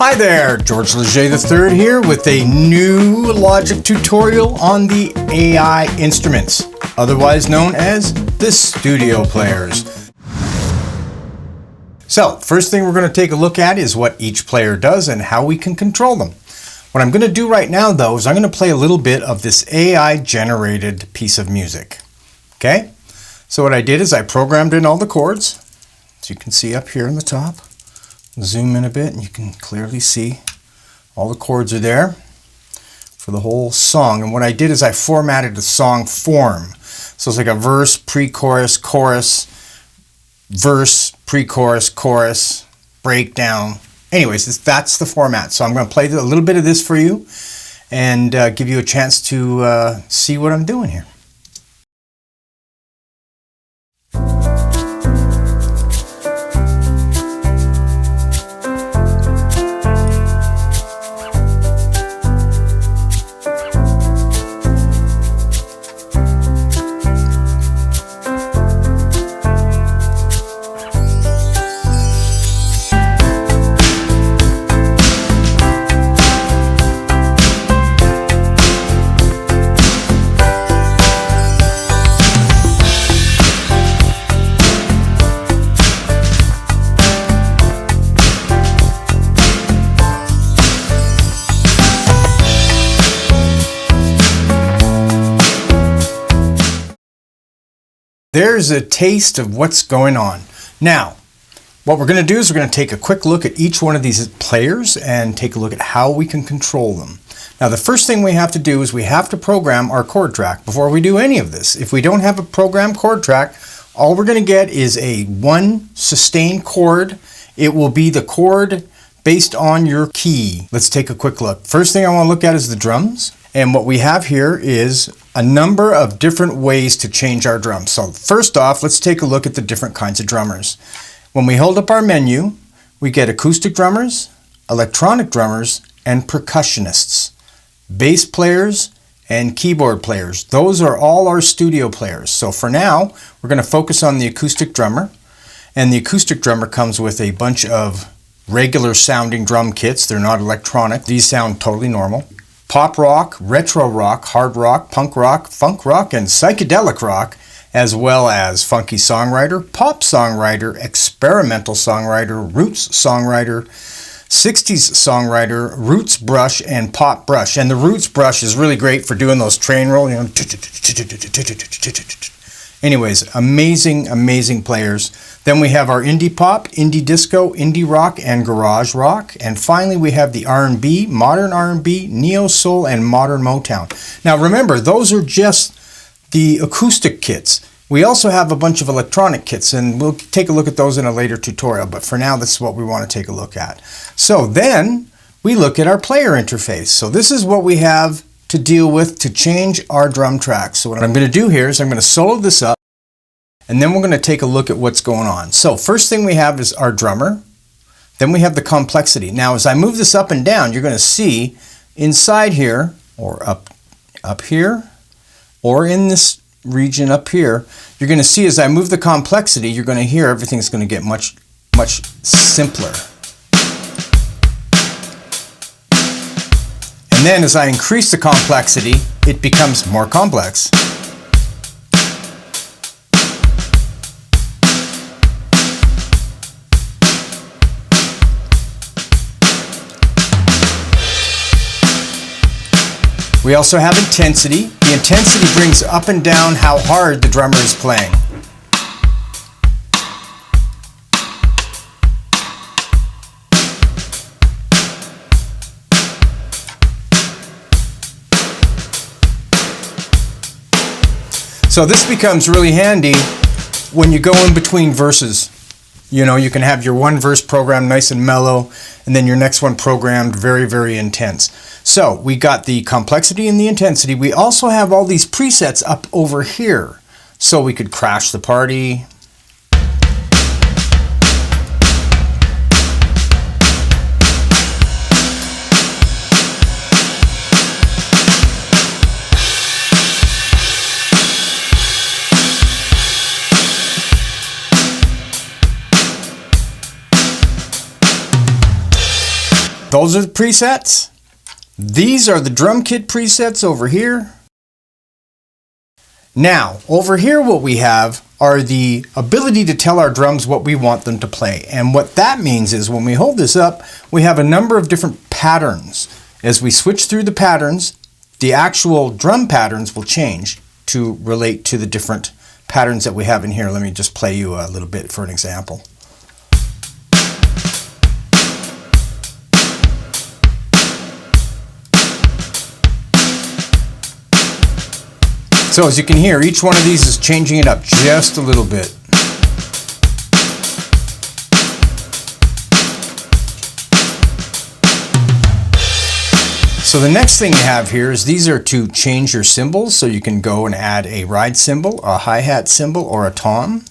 Hi there, George Leger III here with a new Logic tutorial on the AI instruments, otherwise known as the studio players. So, first thing we're going to take a look at is what each player does and how we can control them. What I'm going to do right now though is I'm going to play a little bit of this AI generated piece of music. Okay? So what I did is I programmed in all the chords, as you can see up here in the top. Zoom in a bit and you can clearly see all the chords are there for the whole song. And what I did is I formatted the song form. So it's like a verse, pre-chorus, chorus, verse, pre-chorus, chorus, breakdown. Anyways, that's the format. So I'm going to play a little bit of this for you and give you a chance to see what I'm doing here. There's a taste of what's going on. Now, what we're going to do is we're going to take a quick look at each one of these players and take a look at how we can control them. Now, the first thing we have to do is we have to program our chord track before we do any of this. If we don't have a programmed chord track, all we're going to get is a one sustained chord. It will be the chord based on your key. Let's take a quick look. First thing I want to look at is the drums. And what we have here is a number of different ways to change our drums. So first off, let's take a look at the different kinds of drummers. When we hold up our menu, we get acoustic drummers, electronic drummers, and percussionists, bass players, and keyboard players. Those are all our studio players. So for now, we're going to focus on the acoustic drummer. And the acoustic drummer comes with a bunch of regular sounding drum kits. They're not electronic. These sound totally normal. Pop rock, retro rock, hard rock, punk rock, funk rock, and psychedelic rock, as well as funky songwriter, pop songwriter, experimental songwriter, roots songwriter, 60s songwriter, roots brush, and pop brush. And the roots brush is really great for doing those train roll, Anyways, amazing players. Then we have our indie pop, indie disco, indie rock, and garage rock. And finally, we have the R&B, modern R&B, neo soul, and modern Motown. Now remember, those are just the acoustic kits. We also have a bunch of electronic kits, and we'll take a look at those in a later tutorial. But for now, this is what we want to take a look at. So then we look at our player interface. So this is what we have to deal with to change our drum tracks. So what I'm going to do here is I'm going to solo this up, and then we're going to take a look at what's going on. So first thing we have is our drummer. Then we have the complexity. Now as I move this up and down, you're going to see inside here, or up here, or in this region up here, you're going to see as I move the complexity, you're going to hear everything's going to get much simpler. And then as I increase the complexity, it becomes more complex. We also have intensity. The intensity brings up and down how hard the drummer is playing. So this becomes really handy when you go in between verses. You know, you can have your one verse programmed nice and mellow, and then your next one programmed very intense. So we got the complexity and the intensity. We also have all these presets up over here. So we could crash the party. Those are the presets. These are the drum kit presets over here. Now, over here what we have are the ability to tell our drums what we want them to play. And what that means is when we hold this up, we have a number of different patterns. As we switch through the patterns, the actual drum patterns will change to relate to the different patterns that we have in here. Let me just play you a little bit for an example. So as you can hear, each one of these is changing it up just a little bit. So the next thing you have here is these are to change your cymbals, so you can go and add a ride cymbal, a hi-hat cymbal, or a tom.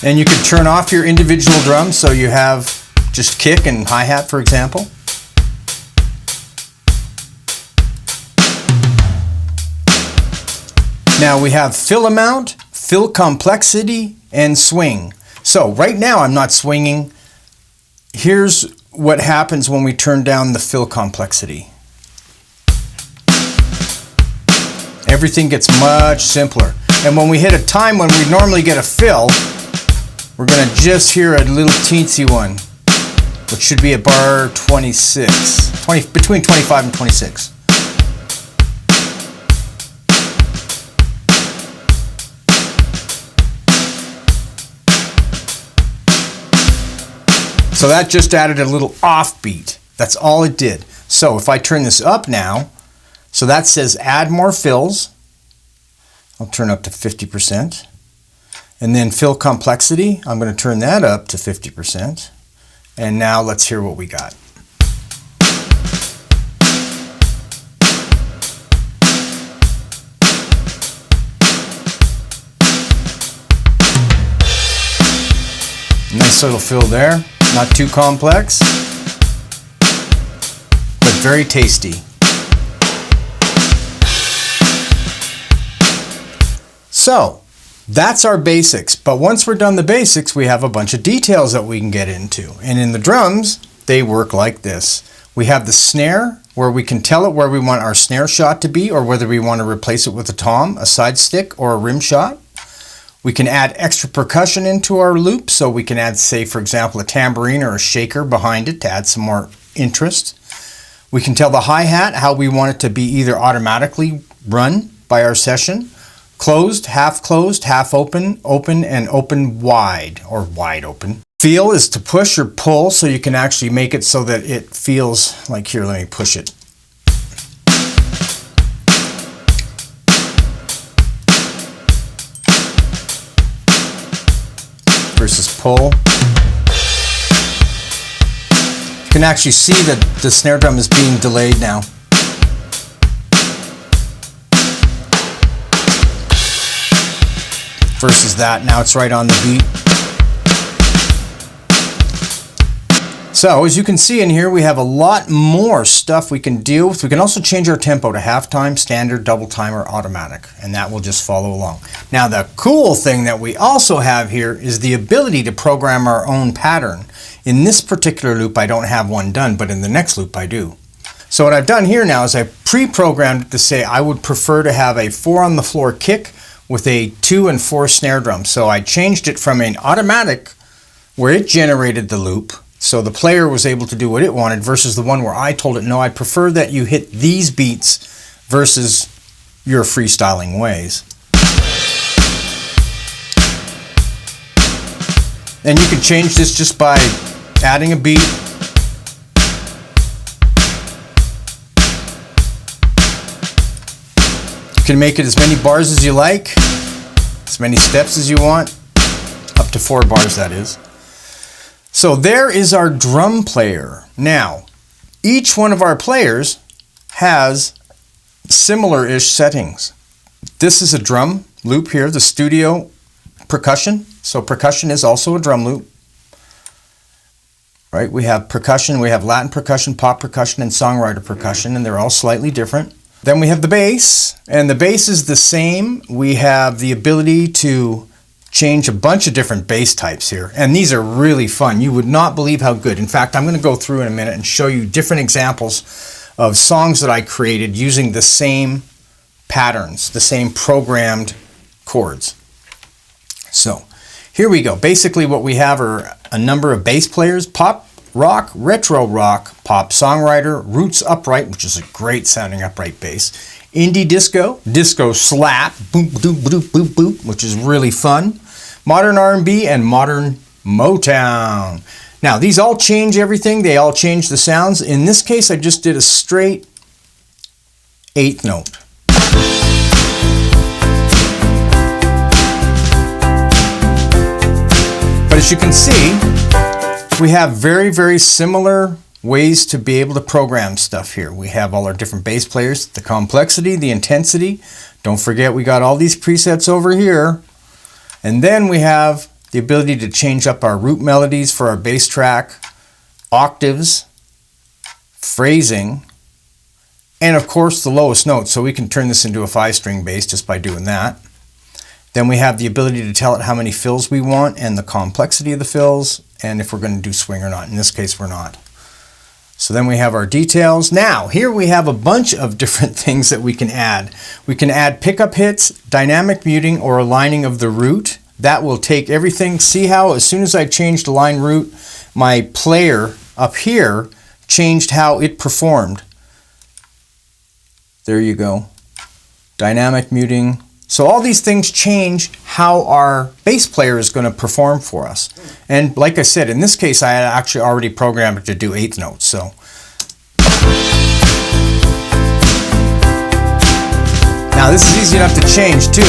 And you can turn off your individual drums, so you have just kick and hi-hat, for example. Now we have fill amount, fill complexity, and swing. So right now I'm not swinging. Here's what happens when we turn down the fill complexity. Everything gets much simpler. And when we hit a time when we normally get a fill, we're going to just hear a little teensy one, which should be at bar 26, between 25 and 26. So that just added a little offbeat. That's all it did. So if I turn this up now, so that says add more fills. I'll turn up to 50%. And then fill complexity, I'm going to turn that up to 50%. And now let's hear what we got. Nice little fill there. Not too complex, but very tasty. So that's our basics, but once we're done the basics, we have a bunch of details that we can get into. And in the drums, they work like this. We have the snare, where we can tell it where we want our snare shot to be, or whether we want to replace it with a tom, a side stick, or a rim shot. We can add extra percussion into our loop, so we can add, say, for example, a tambourine or a shaker behind it to add some more interest. We can tell the hi-hat how we want it to be either automatically run by our session, closed, half open, open, and open wide, or wide open. Feel is to push or pull, so you can actually make it so that it feels like, here, let me push it. Versus pull. You can actually see that the snare drum is being delayed now. Versus that, now it's right on the beat. So as you can see in here, we have a lot more stuff we can deal with. We can also change our tempo to halftime, standard, double time, or automatic, and that will just follow along. Now the cool thing that we also have here is the ability to program our own pattern. In this particular loop, I don't have one done, but in the next loop I do. So what I've done here now is I pre-programmed it to say I would prefer to have a 4 on the floor kick with a 2 and 4 snare drum. So I changed it from an automatic where it generated the loop, so the player was able to do what it wanted, versus the one where I told it, no, I'd prefer that you hit these beats versus your freestyling ways. And you can change this just by adding a beat. You can make it as many bars as you like, as many steps as you want, up to 4 bars that is. So there is our drum player. Now, each one of our players has similar-ish settings. This is a drum loop here, the studio percussion. So percussion is also a drum loop. Right? We have percussion, we have Latin percussion, pop percussion, and songwriter percussion, and they're all slightly different. Then we have the bass, and the bass is the same. We have the ability to change a bunch of different bass types here, and these are really fun. You would not believe how good. In fact, I'm going to go through in a minute and show you different examples of songs that I created using the same patterns, the same programmed chords. So here we go. Basically what we have are a number of bass players: pop, rock, retro rock, pop songwriter, roots upright, which is a great sounding upright bass, indie disco, disco slap, boop, boop, boop, boop, boop, which is really fun, modern R&B, and modern Motown. Now these all change everything. They all change the sounds. In this case, I just did a straight eighth note. But as you can see, we have very, very similar ways to be able to program stuff here. We have all our different bass players, the complexity, the intensity. Don't forget we got all these presets over here. And then we have the ability to change up our root melodies for our bass track, octaves, phrasing, and of course the lowest note. So we can turn this into a 5-string bass just by doing that. Then we have the ability to tell it how many fills we want and the complexity of the fills, and if we're going to do swing or not. In this case, we're not. So then we have our details. Now, here we have a bunch of different things that we can add. We can add pickup hits, dynamic muting, or aligning of the root. That will take everything. See how as soon as I changed the line root, my player up here changed how it performed. There you go. Dynamic muting. So all these things change how our bass player is going to perform for us. And like I said, in this case, I had actually already programmed it to do eighth notes. So now this is easy enough to change too.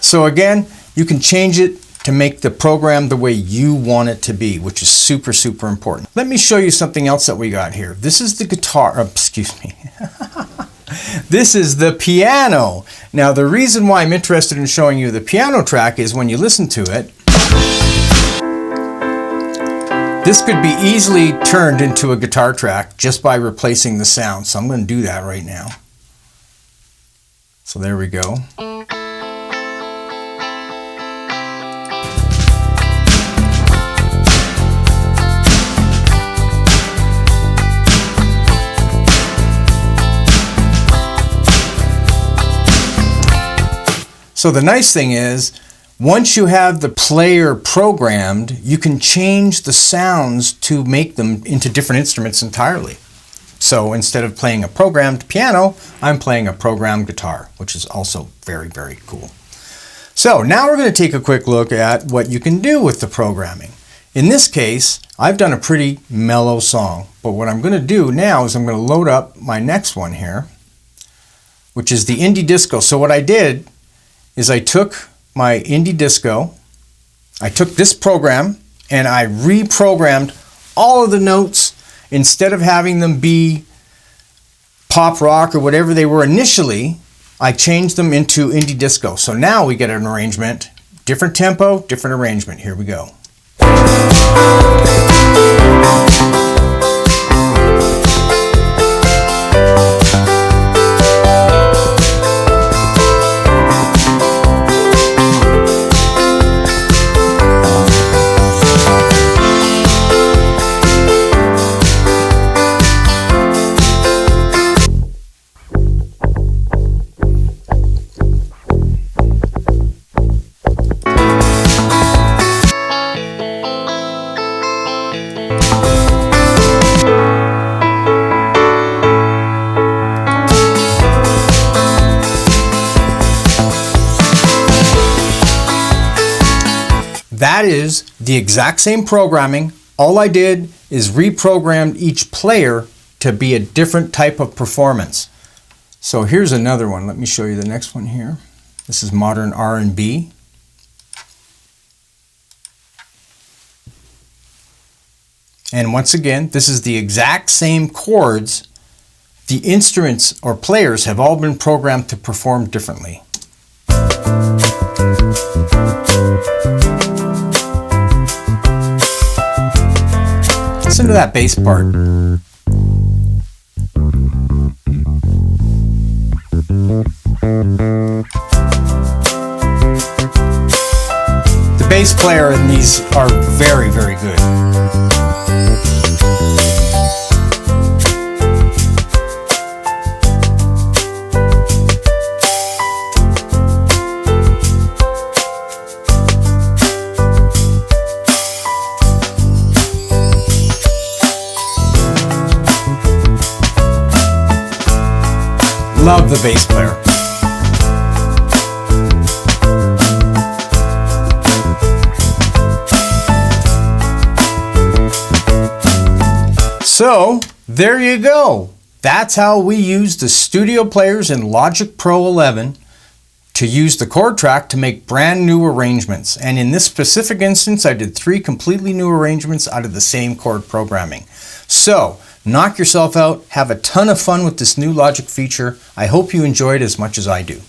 So again, you can change it to make the program the way you want it to be, which is super, super important. Let me show you something else that we got here. This is the guitar, excuse me. This is the piano. Now the reason why I'm interested in showing you the piano track is when you listen to it, this could be easily turned into a guitar track just by replacing the sound. So I'm going to do that right now. So there we go. So the nice thing is, once you have the player programmed, you can change the sounds to make them into different instruments entirely. So instead of playing a programmed piano, I'm playing a programmed guitar, which is also very, very cool. So now we're going to take a quick look at what you can do with the programming. In this case, I've done a pretty mellow song, but what I'm going to do now is I'm going to load up my next one here, which is the indie disco. So what I did is I took my indie disco, I took this program and I reprogrammed all of the notes. Instead of having them be pop rock or whatever they were initially, I changed them into indie disco. So now we get an arrangement, different tempo, different arrangement. Here we go. That is the exact same programming. All I did is reprogrammed each player to be a different type of performance. So here's another one. Let me show you the next one here. This is modern R&B. And once again, this is the exact same chords. The instruments or players have all been programmed to perform differently. Listen to that bass part. The bass player in these are very, very good. Love the bass player. So, there you go. That's how we use the studio players in Logic Pro 11 to use the chord track to make brand new arrangements. And in this specific instance, I did 3 completely new arrangements out of the same chord programming. So, knock yourself out, have a ton of fun with this new Logic feature. I hope you enjoy it as much as I do.